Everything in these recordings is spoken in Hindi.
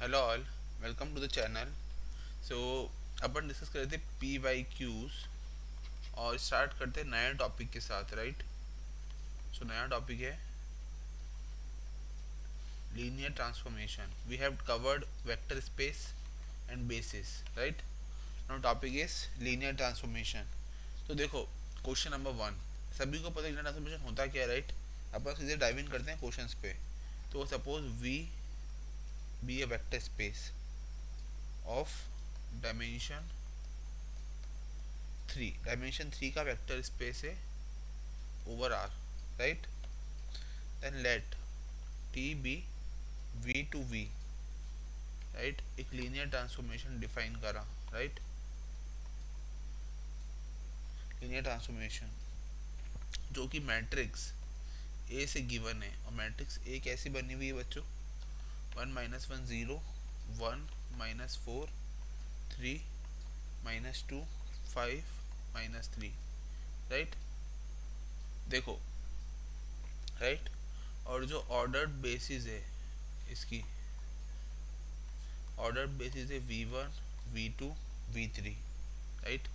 Hello all, welcome to the channel. So अपन डिस्कस कर रहे थे पी वाई क्यूज और स्टार्ट करते हैं नया टॉपिक के साथ, राइट। सो नया टॉपिक है linear transformation. We have covered vector space and basis, right. Now topic is linear transformation. तो देखो, क्वेश्चन नंबर वन, सभी को पता है लीनियर ट्रांसफॉर्मेशन होता क्या है, राइट। अपन सीधे डाइव इन करते हैं क्वेश्चंस पे। तो suppose V be a vector space of dimension three, dimension three का वेक्टर स्पेस है over R, right. Then let T be V to V, right. एक लीनियर ट्रांसफॉर्मेशन डिफाइन करा, राइट। लीनियर ट्रांसफॉर्मेशन जो कि मैट्रिक्स ए से गिवन है, और मैट्रिक्स ए कैसी बनी हुई है बच्चों, one minus one zero, one minus four, three minus two, five minus three, right. देखो, राइट। और जो ऑर्डर्ड बेसिस है इसकी, ऑर्डर बेसिस है V one, V to, V three, right.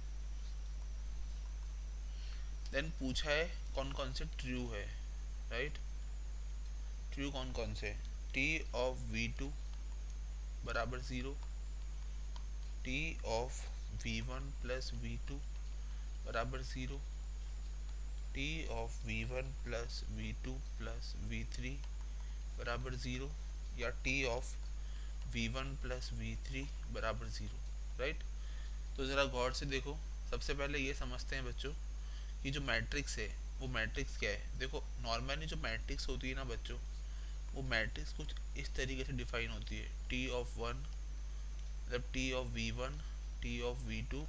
Then पूछा है कौन कौन से ट्रू है, राइट। ट्रू कौन कौन से, टी ऑफ वी टू बराबर zero, T of V one plus V two बराबर zero, T of V one plus V two plus V three बराबर ज़ीरो, या T of V one plus V three बराबर ज़ीरो, राइट। तो ज़रा गौर से देखो। सबसे पहले ये समझते हैं बच्चों कि जो मैट्रिक्स है वो मैट्रिक्स क्या है। देखो, नॉर्मली जो मैट्रिक्स होती है ना बच्चों, वो मैट्रिक्स कुछ इस तरीके से डिफाइन होती है, टी ऑफ वन मतलब T of V one, T of V two,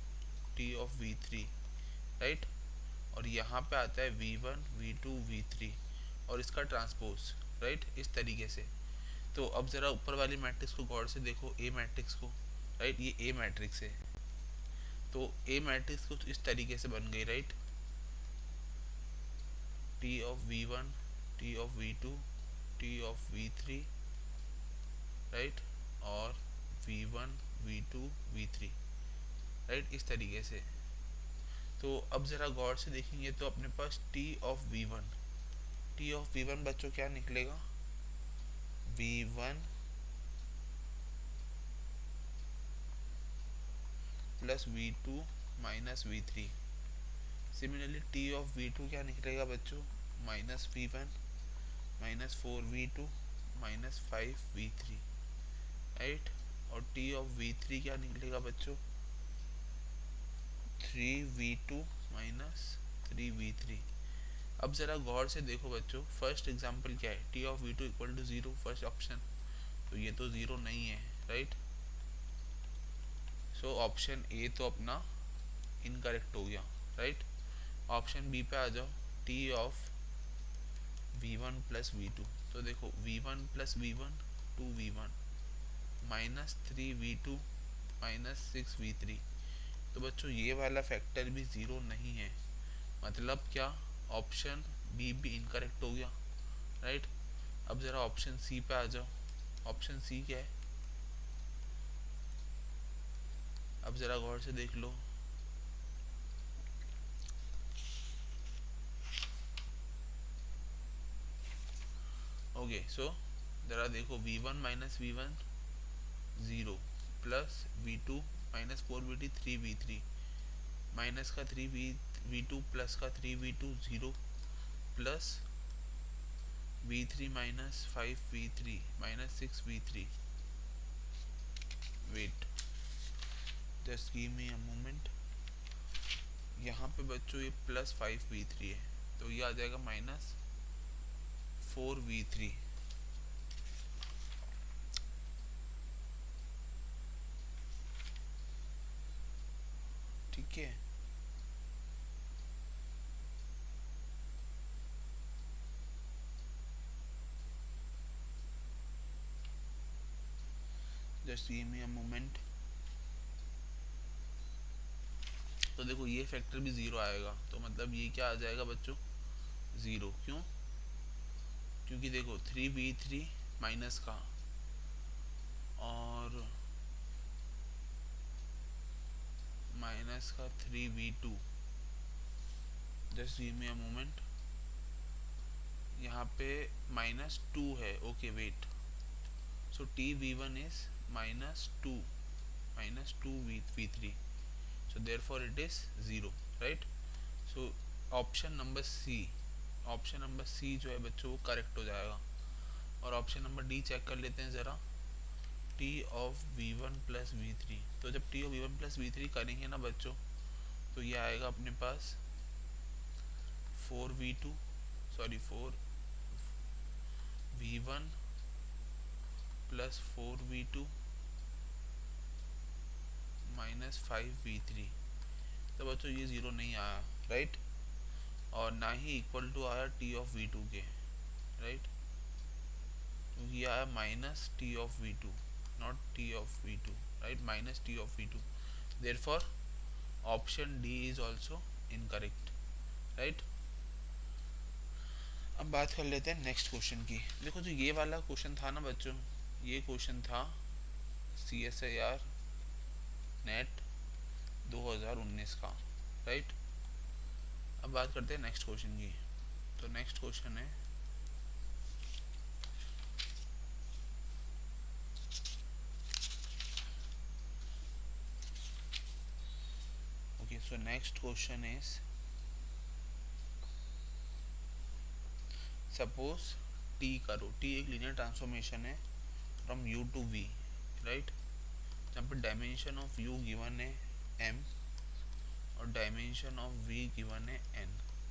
T of V three, right. और यहाँ पे आता है V one, V to, V three और इसका ट्रांसपोज, राइट, इस तरीके से। तो अब ज़रा ऊपर वाली मैट्रिक्स को गौर से देखो, ए मैट्रिक्स को, राइट। ये ए मैट्रिक्स है। तो ए मैट्रिक्स कुछ इस तरीके से बन गई, right. T of V one, T of V two, T of V three, right, और V one, V to, V three, right, इस तरीके से। तो अब ज़रा गौर से देखेंगे तो अपने पास T of V one, T of V one बच्चों क्या निकलेगा, V one plus V two minus V three. Similarly T of V two क्या निकलेगा बच्चों, minus V one minus four V two minus five V three, right. और टी ऑफ वी थ्री क्या निकलेगा बच्चों, three V two minus three V three. अब ज़रा गौर से देखो बच्चों, फर्स्ट एग्जांपल क्या है, T of V two equal to zero, first option. तो ये तो ज़ीरो नहीं है, राइट। सो ऑप्शन ए तो अपना इनकरेक्ट हो गया, राइट। ऑप्शन बी पे आ जाओ, T of V one plus V two. तो देखो, V one plus V one, two V one minus three V two minus six V three. तो बच्चों ये वाला फैक्टर भी ज़ीरो नहीं है, मतलब क्या, ऑप्शन बी भी इनकरेक्ट हो गया, राइट। अब ज़रा ऑप्शन सी पे आ जाओ। ऑप्शन सी क्या है, अब ज़रा गौर से देख लो। ओके, सो ज़रा देखो, V one minus V one zero, plus V two minus four V T three V three, minus का थ्री वी टू प्लस का three V two zero, plus V three minus five V three minus six V three. Wait, just give me a moment. यहाँ पे बच्चों ये प्लस फाइव वी थ्री है, तो ये आ जाएगा माइनस फोर वी थ्री, ठीक है। Just give me a moment. तो देखो, ये फैक्टर भी ज़ीरो आएगा, तो मतलब ये क्या आ जाएगा बच्चों, ज़ीरो। क्यों, क्योंकि देखो थ्री वी थ्री माइनस का, और माइनस का 3v2, just give me a moment, यहाँ पे -2 है, okay wait, so T V one is -2 V three, so therefore it is 0, right? So option number C जो है बच्चों वो करेक्ट हो जाएगा। और ऑप्शन नंबर डी चेक कर लेते हैं ज़रा, T of V one plus V three. तो जब T of V one plus V three करेंगे ना बच्चों, तो ये आएगा अपने पास 4v2, sorry 4v1 plus 4v2 minus 5v3। तो बच्चों ये ज़ीरो नहीं आया, राइट? और ना ही इक्वल टू आया टी ऑफ वी टू के, राइट? क्योंकि ये आया minus T of V two, not T of V two, right? Minus T of V two, therefore option D is also incorrect, right? अब बात कर लेते हैं नेक्स्ट क्वेश्चन की। देखो जो ये वाला क्वेश्चन था ना बच्चों, ये क्वेश्चन था CSIR नेट 2019 का, राइट? अब बात करते हैं नेक्स्ट क्वेश्चन की। तो नेक्स्ट क्वेश्चन है okay, so next question is suppose T करो, टी एक लीनियर ट्रांसफॉर्मेशन है from U to V, right? जहाँ पर डायमेंशन ऑफ यू गिवन है m और डायमेंशन ऑफ v गिवन है n,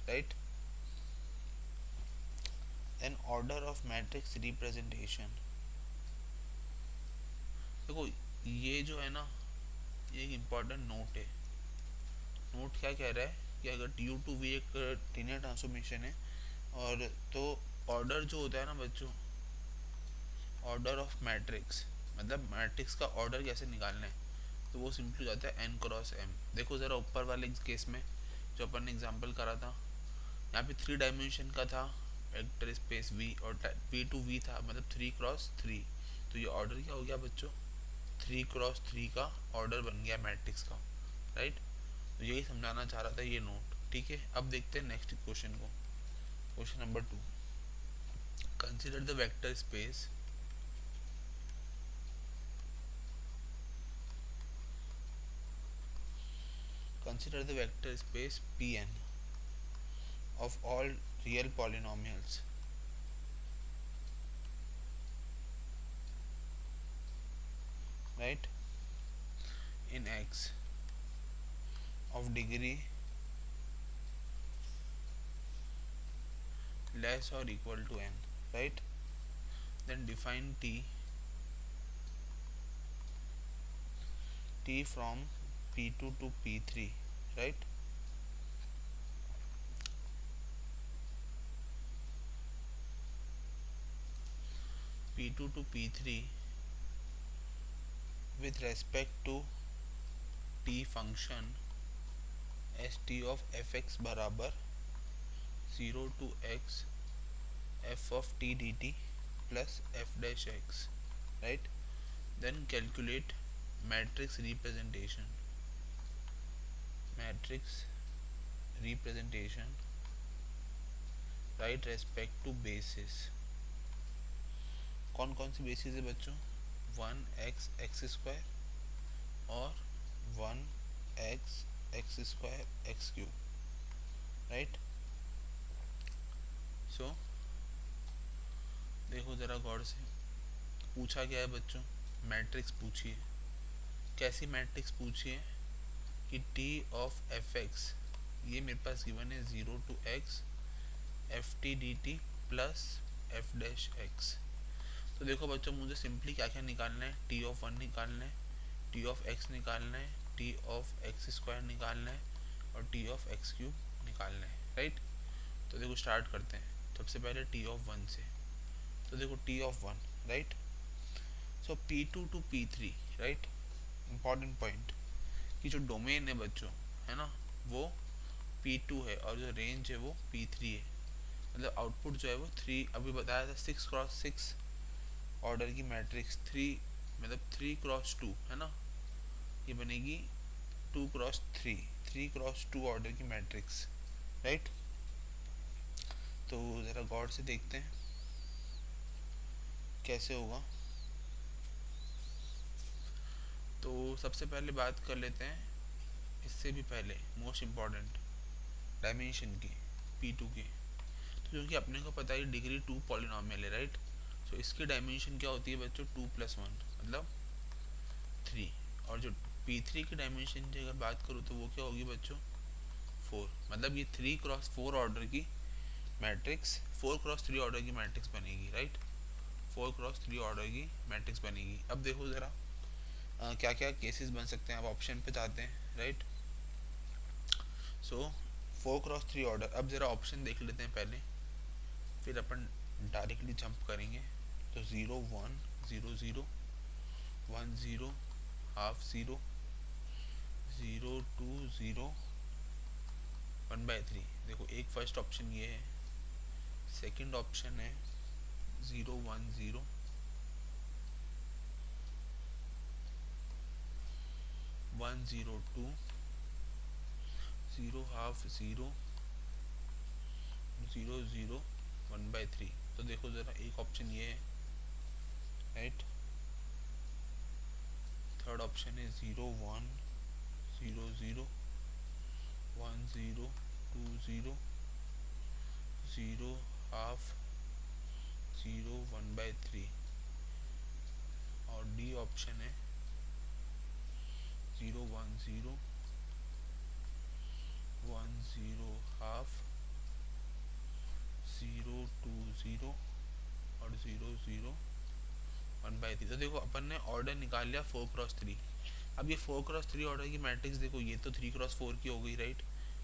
right? And order of matrix representation. देखो ये जो है ना, ये एक इम्पॉर्टेंट नोट है। नोट क्या कह रहा है कि अगर यू टू वी एक लीनियर ट्रांसफॉर्मेशन है, और तो ऑर्डर जो होता है ना बच्चों, ऑर्डर ऑफ मैट्रिक्स, मतलब मैट्रिक्स का ऑर्डर कैसे निकालना है, तो वो सिंपली हो जाता है n क्रॉस m। देखो ज़रा ऊपर वाले केस में जो अपन ने एग्जांपल करा था, यहाँ पे 3 डायमेंशन का था वेक्टर स्पेस v और v टू v था, मतलब 3 क्रॉस 3। तो ये ऑर्डर क्या हो गया बच्चों, 3 क्रॉस 3 का ऑर्डर बन गया मैट्रिक्स का, राइट? तो यही समझाना चाह रहा था ये नोट, ठीक है? अब देखते हैं नेक्स्ट क्वेश्चन को। Question number 2, consider the vector space consider the vector space Pn of all real polynomials right in X of degree less or equal to n, right? Then define t from P2 to P3, right? P2 to P3 with respect to t function st of fx बराबर 0 to x f of t dt plus f dash x, right? Then calculate matrix representation right respect to basis। कौन कौन सी बेसिस है बच्चों, 1x एक्स स्क्वायर और 1x x square x cube, right? So देखो ज़रा गौर से, पूछा क्या है बच्चों, मैट्रिक्स पूछी है। कैसी मैट्रिक्स पूछी है कि t ऑफ एफ एक्स, ये मेरे पास गिवन है 0 to x F T D t plus F dash x. तो देखो बच्चों मुझे सिंपली क्या क्या निकालना है, टी ऑफ वन निकालना है, टी ऑफ एक्स निकालना है, टी ऑफ एक्स स्क्वायर निकालना है और टी ऑफ एक्स क्यूब निकालना है, राइट? तो देखो स्टार्ट करते हैं सबसे पहले टी ऑफ वन से। तो देखो T of one, right? So P2 to P3, right? Important point कि जो डोमेन है बच्चों, है ना, वो P2 है और जो रेंज है वो P3 है। मतलब आउटपुट जो है वो 3, अभी बताया था 6 क्रॉस 6 ऑर्डर की मैट्रिक्स, 3 मतलब 3 क्रॉस 2 है ना, ये बनेगी 2x3, 3x2 ऑर्डर की मैट्रिक्स, राइट। तो ज़रा गौर से देखते हैं कैसे होगा। तो सबसे पहले बात कर लेते हैं, इससे भी पहले मोस्ट इम्पॉर्टेंट डायमेंशन की, P2 की। तो क्योंकि अपने को पता है डिग्री 2 पॉलिनॉमियल है, राइट। तो इसकी डायमेंशन क्या होती है बच्चों, 2+1 मतलब 3। और जो P3 की डायमेंशन की अगर बात करूँ तो वो क्या होगी बच्चों, 4। मतलब ये 3x4 ऑर्डर की मैट्रिक्स 4x3 ऑर्डर की मैट्रिक्स बनेगी, राइट। 4x3 ऑर्डर की मैट्रिक्स बनेगी। अब देखो ज़रा क्या क्या केसेस बन सकते हैं। आप ऑप्शन पे जाते हैं, राइट। सो 4x3 ऑर्डर, अब ज़रा ऑप्शन देख लेते हैं पहले, फिर अपन डायरेक्टली जंप करेंगे। तो 0 1 0 0 1 0 हाफ 0 0 2 0 1/3। देखो एक फर्स्ट ऑप्शन ये है, सेकंड ऑप्शन है 0 1 0 1 0 2 0 हाफ 0 0 0 1/3। तो देखो ज़रा एक ऑप्शन ये है, राइट। थर्ड ऑप्शन है 0 1 0 0 1 0 2 0 0 हाफ 0 1/3। और डी ऑप्शन है 0 1 0 1 0 हाफ 0 2 0 और 0 0 1/3। तो देखो अपन ने ऑर्डर निकाल लिया 4x3। अब ये 4x3 ऑर्डर की मैट्रिक्स देखो, ये तो 3x4 की हो गई, राइट।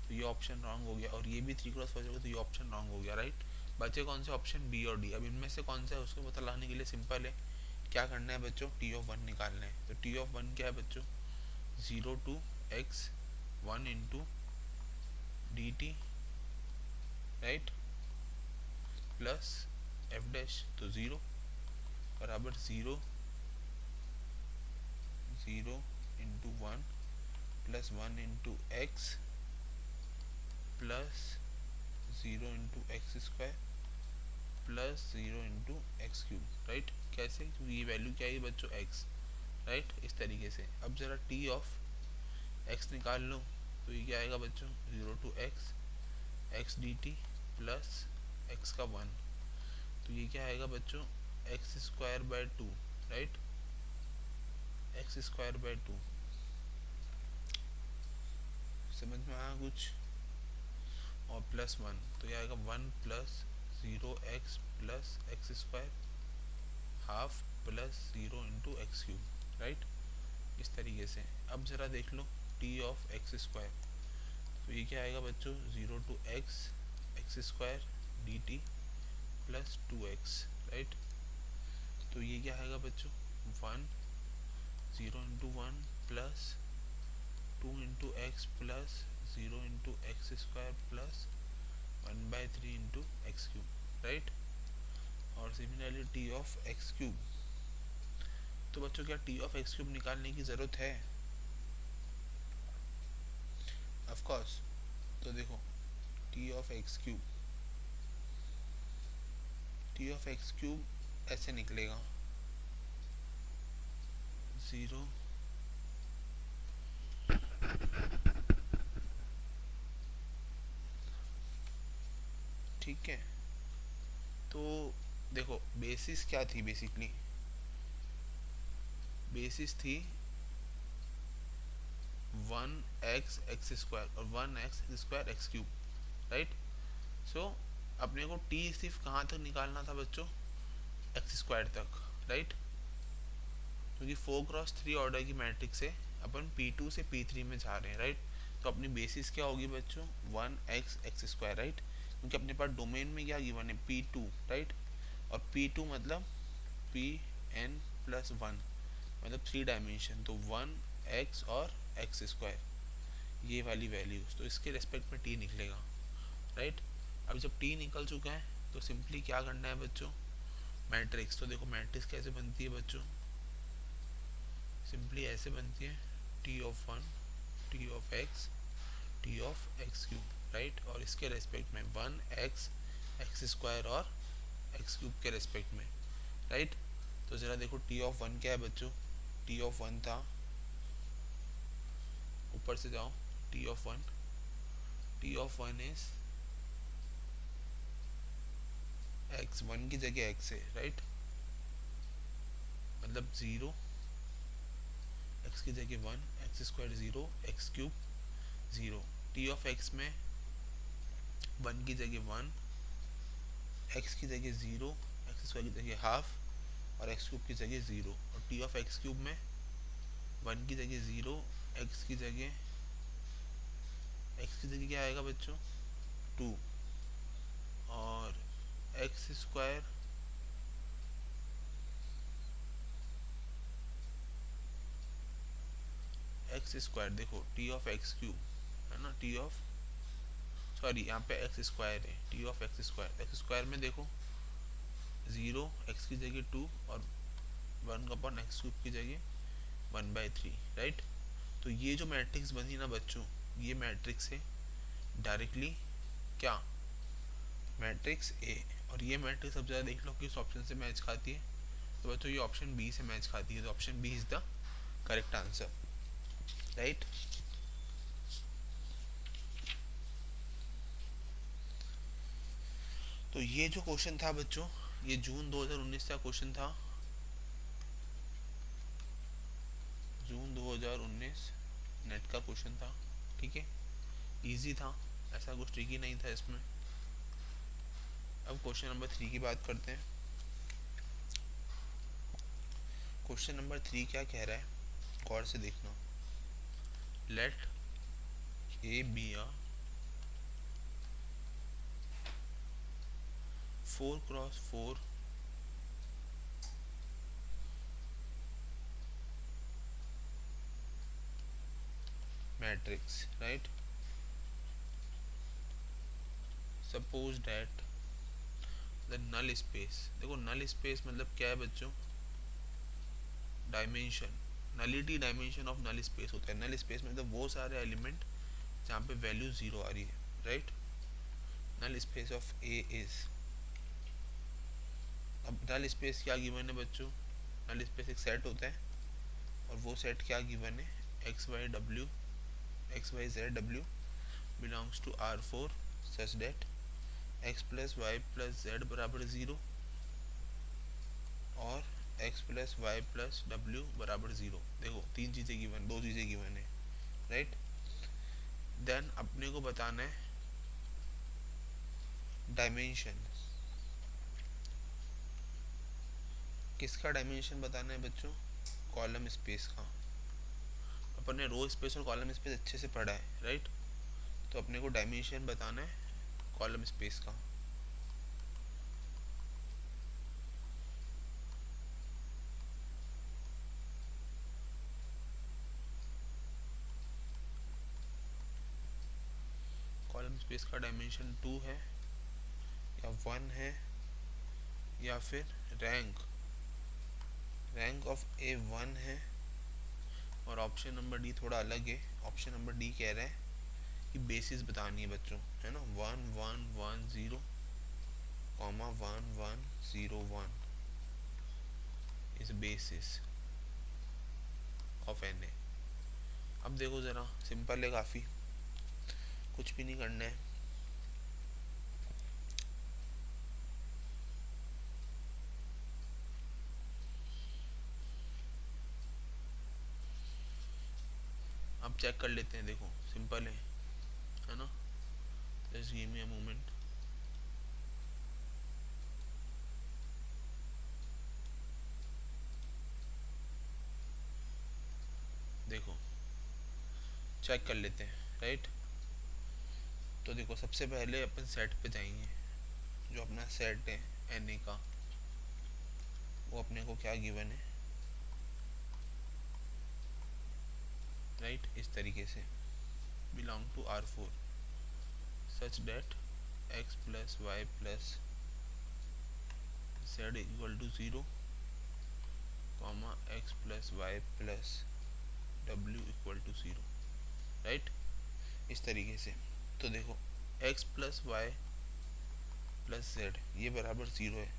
तो ये ऑप्शन रॉन्ग हो गया, और ये भी 3x4 होगा, तो ये ऑप्शन रॉन्ग हो गया, राइट। बचे कौन से ऑप्शन, बी और डी। अब इनमें से कौन सा है उसको पता लगाने के लिए सिंपल है, क्या करना है बच्चों, T(1) निकालना है। तो T(1) क्या है बच्चों, 0 to x 1 into dt, right, plus F dash, तो 0 बराबर 0 0 into 1 plus 1 into x plus 0 into x square plus 0 into x cube, right. कैसे, क्योंकि ये वैल्यू क्या है बच्चों, एक्स, राइट। इस तरीके से अब ज़रा टी ऑफ एक्स निकाल लो। तो ये क्या आएगा बच्चों, 0 to x x d t plus x का 1। तो ये क्या आएगा बच्चों, x square by 2, right, x square by 2। समझ में आया कुछ, और प्लस 1, तो ये आएगा 1 plus 0 x plus x square half plus 0 into x cube, right. इस तरीके से अब ज़रा देख लो टी ऑफ एक्स स्क्वायर। तो ये क्या आएगा बच्चों, 0 to x x square d t plus 2x, right. तो ये क्या आएगा बच्चों, 1 0 into 1 plus 2 into x plus 0 into x square plus 1/3 into x cube, right. और similarly T of x cube. तो बच्चों क्या टी ऑफ एक्स क्यूब निकालने की ज़रूरत है, ऑफ कोर्स। तो देखो T of x cube, T of x cube ऐसे निकलेगा, 0 ठीक है। तो देखो बेसिस क्या थी, बेसिकली बेसिस थी 1x एक्स स्क्वायर और 1x x square x cube, right. So अपने को टी सिर्फ कहाँ तक निकालना था बच्चों, एक्स स्क्वायर तक, राइट। क्योंकि 4x3 ऑर्डर की मैट्रिक्स से अपन P2 से P3 में जा रहे हैं, राइट। तो अपनी बेसिस क्या होगी बच्चों, 1x एक्स स्क्वायर, राइट। क्योंकि अपने पास डोमेन में क्या गिवन है, P2, राइट। और P2 मतलब Pn प्लस 1 मतलब 3 डायमेंशन, तो 1x और एक्स स्क्वायर, ये वाली वैल्यूज। तो इसके रेस्पेक्ट में टी निकलेगा, राइट। अब जब टी निकल चुका है तो सिंपली क्या करना है बच्चों, मैट्रिक्स। तो देखो मैट्रिक्स कैसे बनती है बच्चों, सिंपली ऐसे बनती है, T of 1 T of x T of x cube, right. और इसके रेस्पेक्ट में 1 एक्स एक्स स्क्वायर और एक्स क्यूब के रेस्पेक्ट में, राइट। तो ज़रा देखो टी ऑफ वन क्या है बच्चों, टी ऑफ वन था, ऊपर से जाओ, T of one, T of one is x, one की जगह एक्स है, राइट, मतलब 0, एक्स की जगह 1, x square 0, x cube 0। T of x में 1 की जगह 1, एक्स की जगह 0, एक्स स्क्वायर की जगह हाफ और एक्स क्यूब की जगह 0। और टी ऑफ एक्स क्यूब में 1 की जगह 0, एक्स की जगह, एक्स की जगह क्या आएगा बच्चों 2, और एक्स स्क्वायर एक्स स्क्वायर, देखो टी ऑफ एक्स क्यूब है ना, टी ऑफ, सॉरी यहाँ पे एक्स स्क्वायर है, T of x square, x square में देखो 0, एक्स की जगह 2 और 1 का अपॉन एक्स क्यूब की जगह 1/3, राइट। तो ये जो मैट्रिक्स बनी ना बच्चों, ये मैट्रिक्स है डायरेक्टली क्या, मैट्रिक्स ए। और ये मैट्रिक्स अब ज़रा देख लो किस ऑप्शन से मैच खाती है, तो बच्चों ये ऑप्शन बी से मैच खाती है, तो option B is the correct answer, right. तो ये जो क्वेश्चन था बच्चों, ये जून 2019 का क्वेश्चन था, जून 2019 नेट का क्वेश्चन था, ठीक है, इजी था, ऐसा कुछ ट्रिकी नहीं था इसमें। अब क्वेश्चन नंबर 3 की बात करते हैं। क्वेश्चन नंबर 3 क्या कह रहा है, गौर से देखना। Let A be a 4x4 matrix, right. Suppose that the null space, देखो नल स्पेस मतलब क्या है बच्चों, dimension, nullity dimension of null space होता है। नल स्पेस मतलब वो सारे एलिमेंट जहाँ पे वैल्यू 0 आ रही है, right. Null space of A is, अब नल स्पेस क्या गिवन है बच्चों, नल स्पेस एक सेट होता है और वो सेट क्या गिवन है, एक्स वाई डब्ल्यू, एक्स वाई जेड डब्ल्यू belongs to R4 such that x plus y plus z बराबर 0 और एक्स प्लस वाई प्लस डब्ल्यू बराबर 0। देखो तीन चीज़ें गिवन, दो चीज़ें गिवन है, राइट। देन अपने को बताना है डायमेंशन, किसका डायमेंशन बताना है बच्चों, कॉलम स्पेस का। अपन ने रो स्पेस और कॉलम स्पेस अच्छे से पढ़ा है, राइट। तो अपने को डायमेंशन बताना है कॉलम स्पेस का। कॉलम स्पेस का डायमेंशन 2 है या 1 है या फिर रैंक, रैंक ऑफ ए 1 है। और ऑप्शन नंबर डी थोड़ा अलग है, ऑप्शन नंबर डी कह रहा है कि बेसिस बतानी है बच्चों, है ना, 1 1 1 0 comma 1 1 0 1 is basis of N A. अब देखो ज़रा सिंपल है काफ़ी, कुछ भी नहीं करना है, अब चेक कर लेते हैं, देखो सिंपल है ना। Just give me a moment. देखो चेक कर लेते हैं, राइट। तो देखो सबसे पहले अपन सेट पे जाएंगे, जो अपना सेट है एन ए का, वो अपने को क्या गिवन है, राइट, इस तरीके से belong to R4 such that x plus y plus z equal to 0 comma x plus y plus डब्ल्यू इक्वल टू 0। राइट, इस तरीके से। तो देखो x plus y plus z ये बराबर ज़ीरो है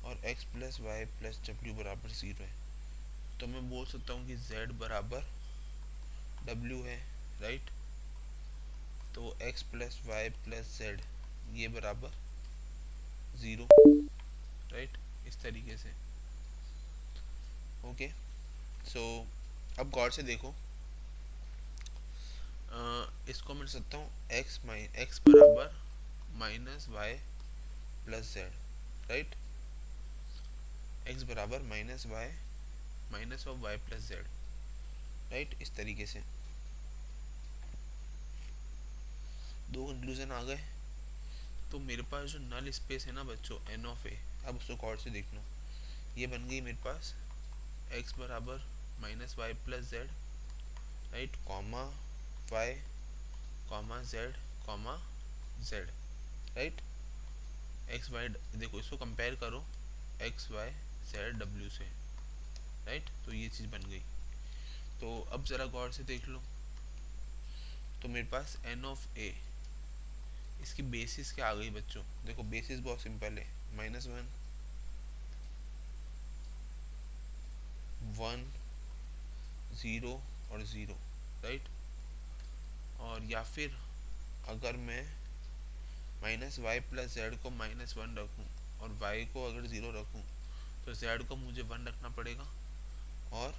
और x प्लस वाई प्लस डब्ल्यू बराबर ज़ीरो है, तो मैं बोल सकता हूँ कि z बराबर w है, राइट। तो x plus y plus z ये बराबर ज़ीरो, राइट, इस तरीके से। ओके, सो अब गौर से देखो, इसको मैं सकता हूँ x बराबर minus y plus z, right, x बराबर minus y minus of y plus z, right, इस तरीके से। दो कंक्लूजन आ गए। तो मेरे पास जो नल स्पेस है ना बच्चों एन ऑफ ए, अब उसको गौर से देखना, ये बन गई मेरे पास x बराबर minus y plus z, right, comma y comma z comma z, right, x y, देखो इसको कंपेयर करो एक्स वाई जेड डब्ल्यू से, राइट, तो ये चीज़ बन गई। तो अब ज़रा गौर से देख लो, तो मेरे पास एन ऑफ ए, इसकी बेसिस क्या आ गई बच्चों, देखो बेसिस बहुत सिंपल है, माइनस वन, वन, ज़ीरो और ज़ीरो, राइट। और या फिर अगर मैं माइनस वाई प्लस जेड को माइनस वन रखूँ और वाई को अगर ज़ीरो रखूँ तो जेड को मुझे वन रखना पड़ेगा और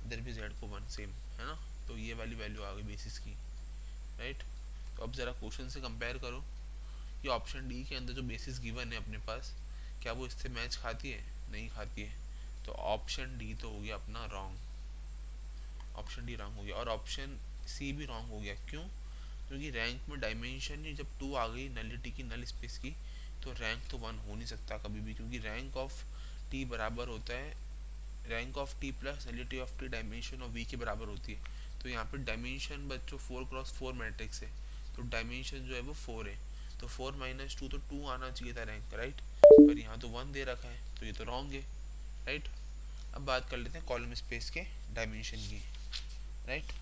इधर भी जेड को वन, सेम है ना। तो ये वाली वैल्यू आ गई बेसिस की, राइट। तो अब ज़रा क्वेश्चन से कंपेयर करो, ये ऑप्शन डी के अंदर जो बेसिस गिवन है अपने पास, क्या वो इससे मैच खाती है, नहीं खाती है, तो ऑप्शन डी तो हो गया अपना रॉन्ग, ऑप्शन डी रॉन्ग हो गया। और ऑप्शन सी भी रॉन्ग हो गया, क्यों, क्योंकि रैंक में डायमेंशन ही जब टू आ गई नलिटी की, नल स्पेस की, तो रैंक तो वन हो नहीं सकता कभी भी, क्योंकि रैंक ऑफ टी बराबर होता है rank of T plus nullity of T dimension of V के बराबर होती है। तो यहाँ पे डायमेंशन बच्चों 4x4 मैट्रिक्स है, तो डायमेंशन जो है वो 4 है, तो 4 माइनस टू, तो 2 आना चाहिए था रैंक, राइट, पर यहाँ तो 1 दे रखा है, तो ये तो रॉन्ग है, राइट। अब बात कर लेते हैं कॉलम स्पेस के डायमेंशन की, राइट।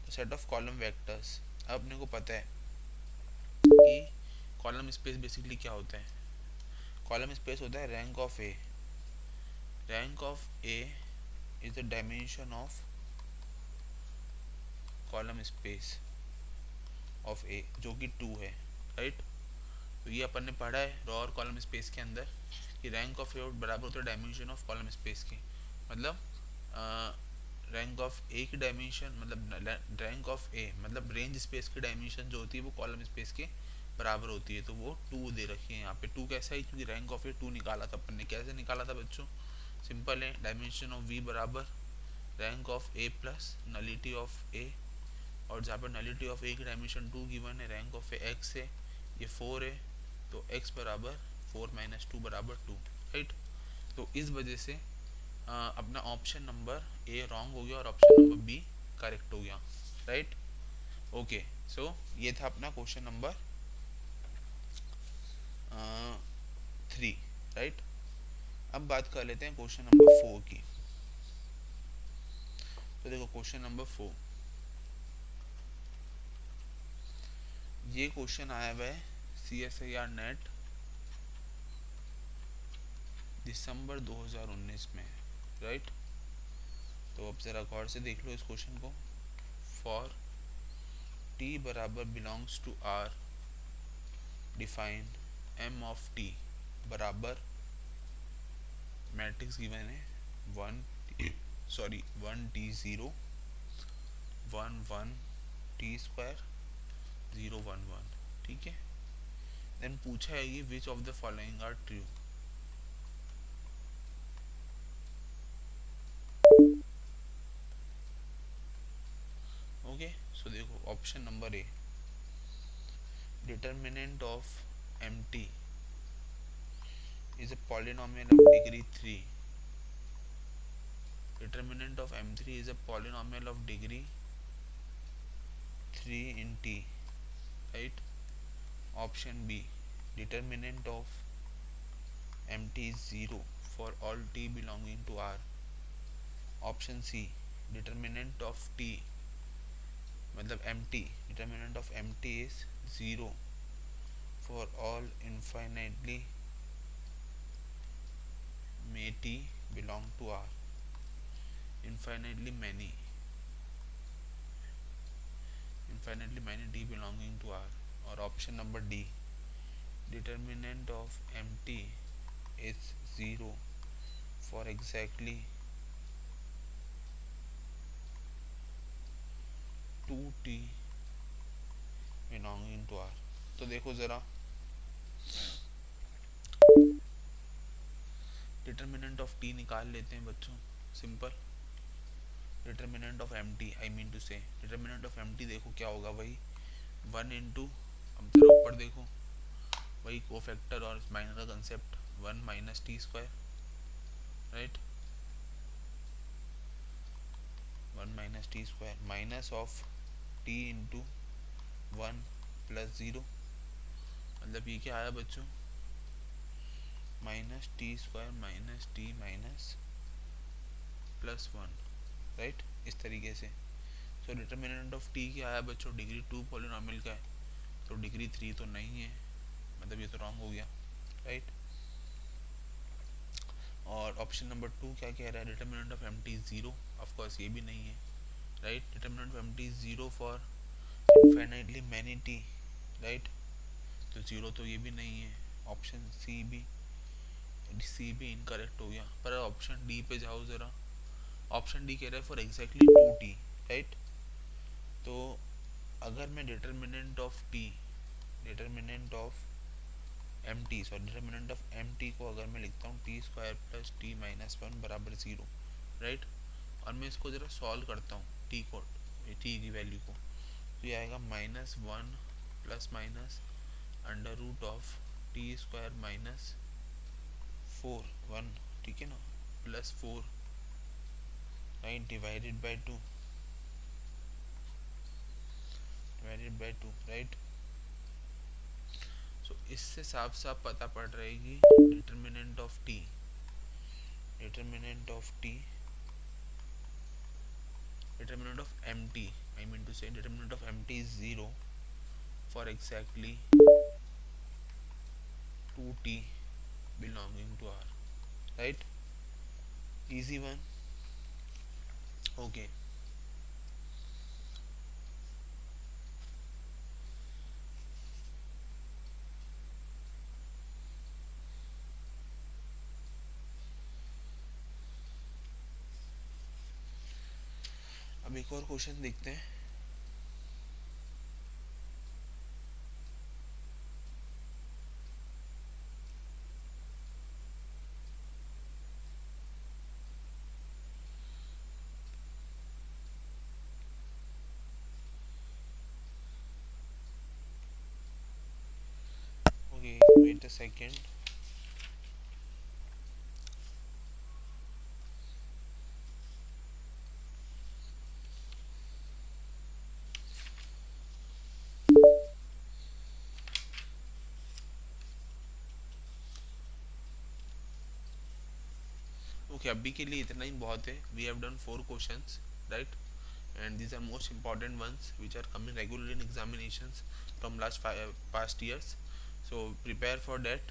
तो सेट ऑफ कॉलम वेक्टर्स, अब अपने को पता है कि कॉलम स्पेस बेसिकली क्या होता है, कॉलम स्पेस होता है rank of A, rank of A is the dimension of column space of A, जो कि 2 है, राइट। तो ये अपन ने पढ़ा है रो और कॉलम स्पेस के अंदर कि रैंक ऑफ ए बराबर होता है डायमेंशन ऑफ कॉलम स्पेस की, मतलब रैंक ऑफ ए की डायमेंशन, मतलब रैंक ऑफ ए मतलब रेंज स्पेस की डायमेंशन जो होती है वो कॉलम स्पेस के बराबर होती है, तो वो 2 दे रखी है यहाँ पे। 2 कैसा है, क्योंकि रैंक ऑफ ए 2 निकाला था अपन ने, कैसे निकाला था बच्चों, सिंपल है, डायमेंशन ऑफ वी बराबर rank of A plus nullity of A, और जहाँ पर नलिटी ऑफ ए की डायमेंशन 2 गिवन है, रैंक ऑफ ए एक्स है, ये 4 है, तो x बराबर 4 माइनस 2 बराबर 2, राइट। तो इस वजह से अपना ऑप्शन नंबर ए रॉन्ग हो गया और ऑप्शन नंबर बी करेक्ट हो गया, राइट। ओके, सो ये था अपना क्वेश्चन नंबर 3, राइट। अब बात कर लेते हैं क्वेश्चन नंबर 4 की। तो देखो क्वेश्चन नंबर 4, ये क्वेश्चन आया हुआ है CSIR नेट दिसंबर 2019 में, राइट। तो अब ज़रा गौर से देख लो इस क्वेश्चन को, फॉर टी बराबर belongs to R define M of T बराबर मैट्रिक्स गिवन है 1 T 0 1 1 T स्क्वायर 0 1 1, ठीक है। देन पूछा है ये which of the following are true, okay. So देखो option number A, determinant of M T is a polynomial of degree 3, determinant of m3 is a polynomial of degree 3 in t, right. Option b, determinant of mt is 0 for all t belonging to r. Option c, determinant of t मतलब empty, determinant of empty is 0 for all infinitely may t belong to R, infinitely many t belonging to R. Or option number D, determinant of empty is 0 for exactly 2t belonging to R. तो देखो ज़रा, डिटर्मिनेंट ऑफ टी निकाल लेते हैं बच्चों, simple. Determinant of M T, I mean to से डिटर्मिनेंट ऑफ एम टी देखो क्या होगा भाई, 1 इंटू, अब जरा ऊपर देखो, वही कोफैक्टर और माइनस का concept, 1 - t², right, 1 - t² minus of T into 1 + 0, मतलब ये क्या आया बच्चों, -t² - t +1, राइट, इस तरीके से। सो डिटर्मिनेंट ऑफ टी क्या आया बच्चों, डिग्री 2 पॉलिनॉमियल का है, तो डिग्री 3 तो नहीं है, मतलब ये तो रॉन्ग हो गया, राइट। और ऑप्शन नंबर 2 क्या कह रहा है, determinant of M T 0, of course ये भी नहीं है, right. Determinant of M T 0 for infinitely many T, right, तो 0 तो ये भी नहीं है। ऑप्शन सी भी इनकरेक्ट हो गया, पर ऑप्शन डी पे जाओ ज़रा, ऑप्शन डी कह रहा है फॉर एग्जैक्टली 2t, राइट। तो अगर मैं determinant of M T, sorry determinant of M T को अगर मैं लिखता हूँ t² + t - 1 बराबर 0, राइट, और मैं इसको ज़रा सॉल्व करता हूँ t को, t की वैल्यू को, तो ये आएगा -1 ± √t² - 4, 1, ठीक है ना, +4, right, divided by 2, right. So इससे साफ साफ पता पड़ रहा है कि determinant of T, determinant of T determinant of M T, I mean to से determinant of M T is 0 for exactly 2t belonging to R, right, easy one, okay। अब एक और क्वेश्चन देखते हैं। Okay, wait a second. Okay, अभी के लिए इतना ही बहुत है। We have done 4 questions, right, and these are most important ones which are coming regularly in examinations from past years, so prepare for that,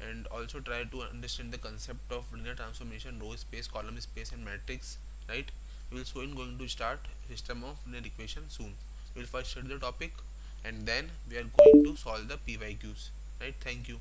and also try to understand the concept of linear transformation, row space, column space and matrix, right. We will soon going to start system of linear equation soon. We will first study the topic and then we are going to solve the pyqs, right. Thank you.